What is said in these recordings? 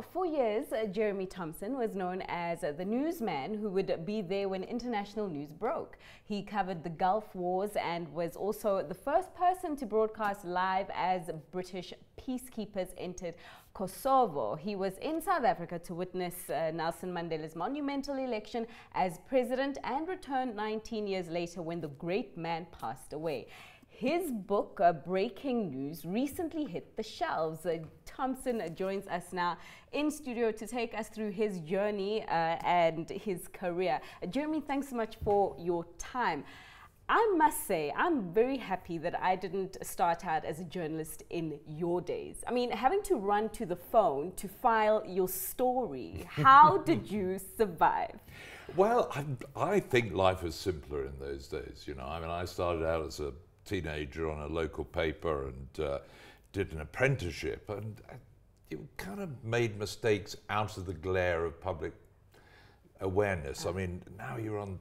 For years, Jeremy Thompson was known as the newsman who would be there when international news broke. He covered the Gulf Wars and was also the first person to broadcast live as British peacekeepers entered Kosovo. He was in South Africa to witness Nelson Mandela's monumental election as president and returned 19 years later when the great man passed away. His book, Breaking News, recently hit the shelves. Thompson joins us now in studio to take us through his journey and his career. Jeremy, thanks so much for your time. I must say, I'm very happy that I didn't start out as a journalist in your days. I mean, having to run to the phone to file your story, how did you survive? Well, I think life was simpler in those days. You know, I mean, I started out as a teenager on a local paper and did an apprenticeship, and you kind of made mistakes out of the glare of public awareness. I mean, now you're on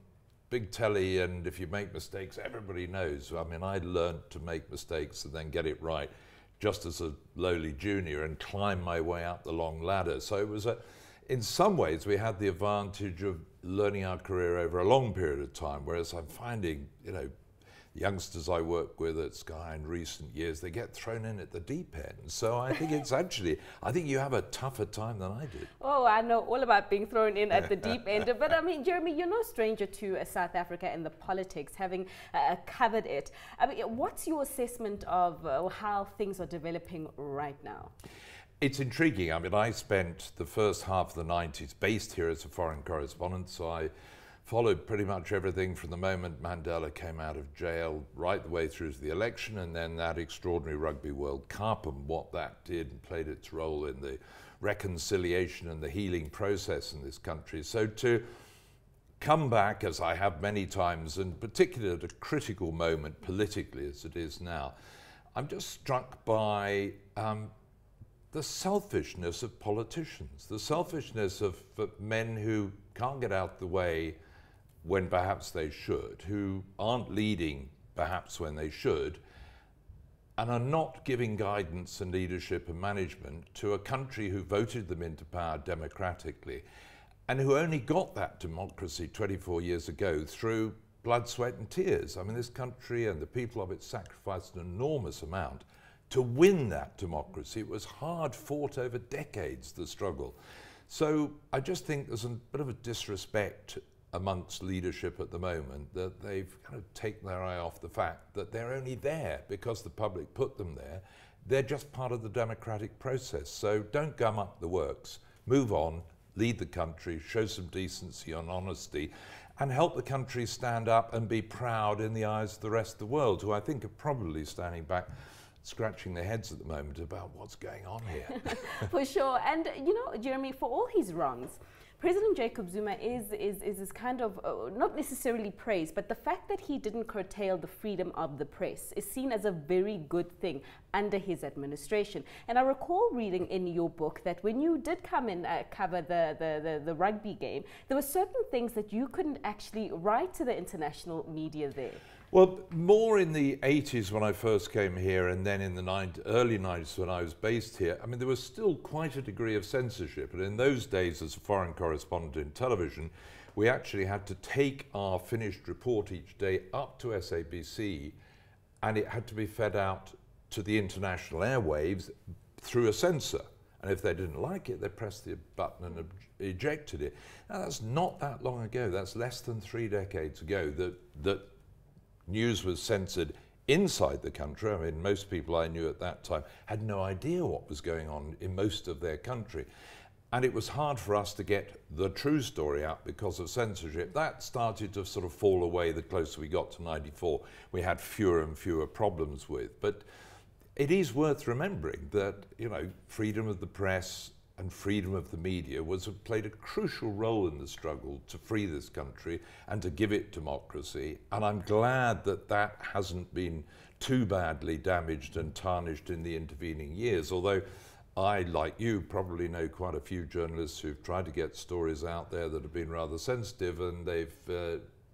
big telly, and if you make mistakes, everybody knows. I mean, I learned to make mistakes and then get it right just as a lowly junior and climb my way up the long ladder. So it was in some ways we had the advantage of learning our career over a long period of time, whereas I'm finding, you know, youngsters I work with at Sky in recent years, they get thrown in at the deep end. So I think it's actually, I think you have a tougher time than I did. Oh, I know all about being thrown in at the deep end. But I mean, Jeremy, you're no stranger to South Africa and the politics, having covered it. I mean, what's your assessment of how things are developing right now? It's intriguing. I mean, I spent the first half of the 90s based here as a foreign correspondent, so I followed pretty much everything from the moment Mandela came out of jail right the way through to the election, and then that extraordinary Rugby World Cup and what that did and played its role in the reconciliation and the healing process in this country. So to come back, as I have many times, and particularly at a critical moment politically as it is now, I'm just struck by the selfishness of politicians, the selfishness of men who can't get out the way when perhaps they should, who aren't leading perhaps when they should, and are not giving guidance and leadership and management to a country who voted them into power democratically, and who only got that democracy 24 years ago through blood, sweat and tears. I mean, this country and the people of it sacrificed an enormous amount to win that democracy. It was hard fought over decades, the struggle. So I just think there's a bit of a disrespect amongst leadership at the moment, that they've kind of taken their eye off the fact that they're only there because the public put them there. They're just part of the democratic process. So don't gum up the works, move on, lead the country, show some decency and honesty, and help the country stand up and be proud in the eyes of the rest of the world, who I think are probably standing back scratching their heads at the moment about what's going on here. For sure. And, you know, Jeremy, for all his wrongs, President Jacob Zuma is kind of not necessarily praised, but the fact that he didn't curtail the freedom of the press is seen as a very good thing under his administration. And I recall reading in your book that when you did come and cover the rugby game, there were certain things that you couldn't actually write to the international media there. Well, more in the 80s when I first came here, and then in the early 90s when I was based here, I mean, there was still quite a degree of censorship. And in those days, as a foreign correspondent in television, we actually had to take our finished report each day up to SABC, and it had to be fed out to the international airwaves through a censor. And if they didn't like it, they pressed the button and ejected it. Now, that's not that long ago. That's less than 3 decades ago that news was censored inside the country. I mean, most people I knew at that time had no idea what was going on in most of their country. And it was hard for us to get the true story out because of censorship. That started to sort of fall away the closer we got to 94. We had fewer and fewer problems with. But it is worth remembering that, you know, freedom of the press and freedom of the media played a crucial role in the struggle to free this country and to give it democracy. And I'm glad that that hasn't been too badly damaged and tarnished in the intervening years, although I, like you, probably know quite a few journalists who've tried to get stories out there that have been rather sensitive, and they've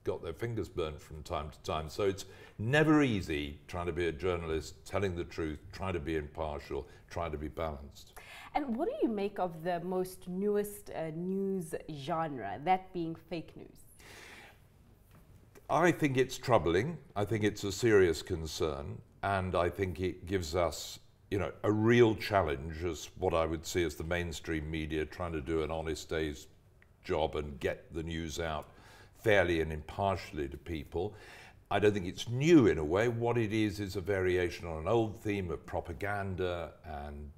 got their fingers burnt from time to time. So it's never easy trying to be a journalist, telling the truth, trying to be impartial, trying to be balanced. And what do you make of the most newest news genre, that being fake news? I think it's troubling. I think it's a serious concern, and I think it gives us, you know, a real challenge as what I would see as the mainstream media trying to do an honest day's job and get the news out fairly and impartially to people. I don't think it's new in a way. What it is a variation on an old theme of propaganda and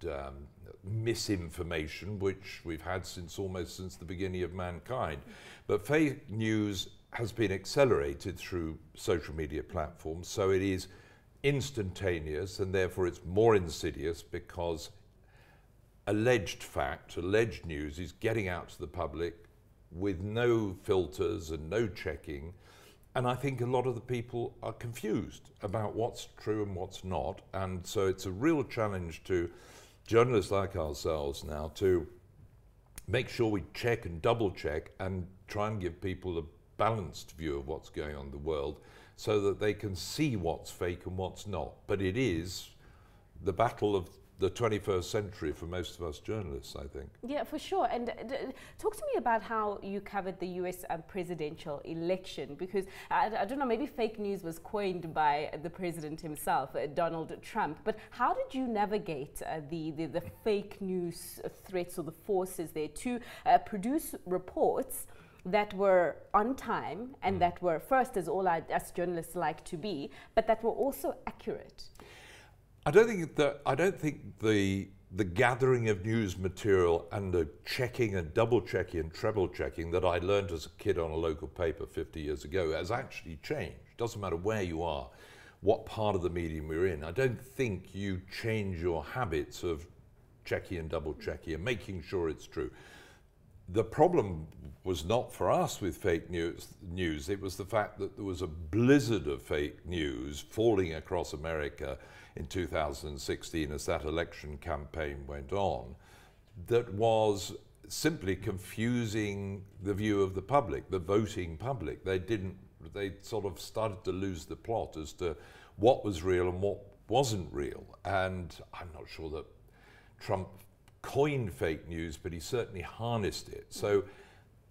misinformation, which we've had almost since the beginning of mankind. But fake news has been accelerated through social media platforms, so it is instantaneous, and therefore it's more insidious because alleged fact, alleged news is getting out to the public with no filters and no checking. And I think a lot of the people are confused about what's true and what's not. And so it's a real challenge to journalists like ourselves now to make sure we check and double check and try and give people a balanced view of what's going on in the world so that they can see what's fake and what's not. But it is the battle of the 21st century for most of us journalists, I think. Yeah, for sure. And talk to me about how you covered the US presidential election, because I don't know, maybe fake news was coined by the president himself, Donald Trump, but how did you navigate the fake news threats or the forces there to produce reports that were on time and that were, first, as all us journalists like to be, but that were also accurate? I don't think the gathering of news material and the checking and double checking and treble checking that I learned as a kid on a local paper 50 years ago has actually changed. Doesn't matter where you are, what part of the medium we're in. I don't think you change your habits of checking and double checking and making sure it's true. The problem was not for us with fake news. It was the fact that there was a blizzard of fake news falling across America in 2016 as that election campaign went on, that was simply confusing the view of the public, the voting public. They sort of started to lose the plot as to what was real and what wasn't real. And I'm not sure that Trump coined fake news, but he certainly harnessed it. So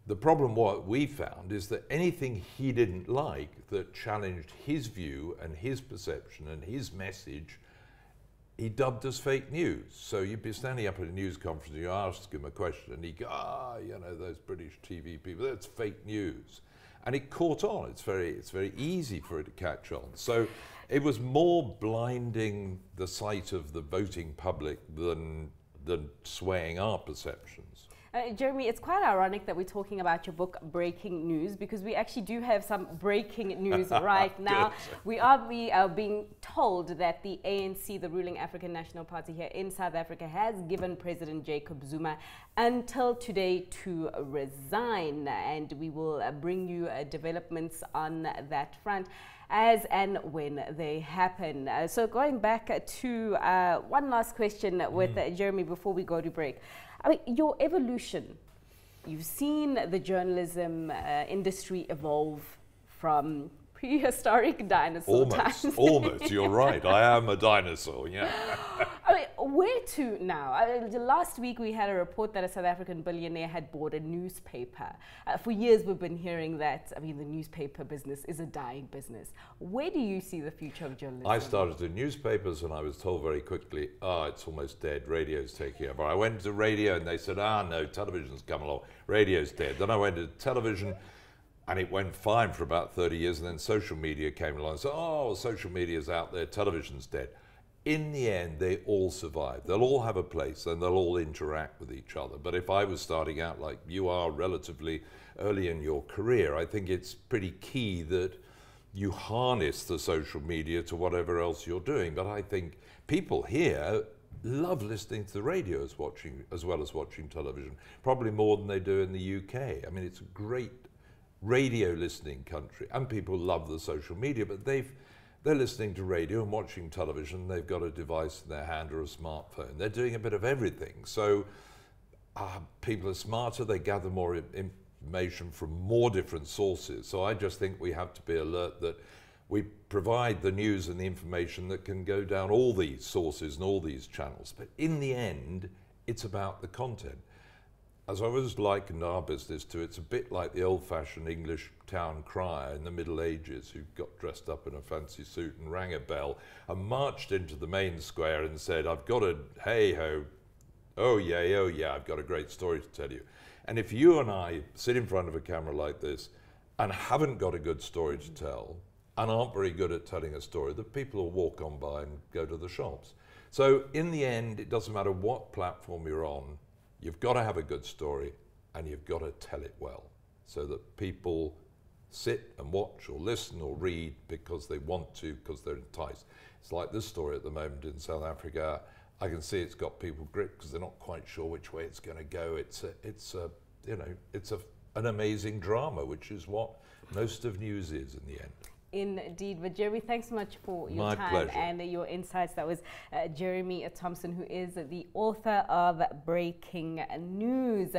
the problem, what we found, is that anything he didn't like that challenged his view and his perception and his message, he dubbed as fake news. So you'd be standing up at a news conference, you ask him a question, and he'd go, you know, those British TV people, that's fake news. And it caught on. It's very easy for it to catch on. So it was more blinding the sight of the voting public than swaying our perceptions. Jeremy, it's quite ironic that we're talking about your book, Breaking News, because we actually do have some breaking news right now. We are being told that the ANC, the ruling African National Party here in South Africa, has given President Jacob Zuma until today to resign, and we will bring you developments on that front as and when they happen. So going back to one last question with Jeremy before we go to break. I mean, your evolution, you've seen the journalism industry evolve from prehistoric dinosaur times. Almost, you're right. I am a dinosaur, yeah. I mean, where to now? Last week we had a report that a South African billionaire had bought a newspaper. For years we've been hearing that, I mean, the newspaper business is a dying business. Where do you see the future of journalism? I started in newspapers and I was told very quickly, it's almost dead, radio's taking over. I went to radio and they said, no, television's come along, radio's dead. Then I went to television, and it went fine for about 30 years, and then social media came along and said, social media's out there, television's dead. In the end, they all survive. They'll all have a place and they'll all interact with each other. But if I was starting out like you are relatively early in your career, I think it's pretty key that you harness the social media to whatever else you're doing. But I think people here love listening to the radio as well as watching television, probably more than they do in the UK. I mean, it's a great radio listening country, and people love the social media, but they're listening to radio and watching television. They've got a device in their hand or a smartphone. They're doing a bit of everything. So people are smarter. They gather more information from more different sources. So I just think we have to be alert that we provide the news and the information that can go down all these sources and all these channels. But in the end, It's about the content. As I was likened our business to, it's a bit like the old-fashioned English town crier in the Middle Ages who got dressed up in a fancy suit and rang a bell and marched into the main square and said, I've got a, hey-ho, oh yeah, I've got a great story to tell you. And if you and I sit in front of a camera like this and haven't got a good story to tell and aren't very good at telling a story, the people will walk on by and go to the shops. So in the end, it doesn't matter what platform you're on, you've got to have a good story and you've got to tell it well so that people sit and watch or listen or read because they want to, because they're enticed. It's like this story at the moment in South Africa. I can see it's got people gripped because they're not quite sure which way it's going to go. It's an amazing drama, which is what most of news is in the end. Indeed. But Jeremy, thanks so much for your time pleasure. and your insights. That was Jeremy Thompson, who is the author of Breaking News.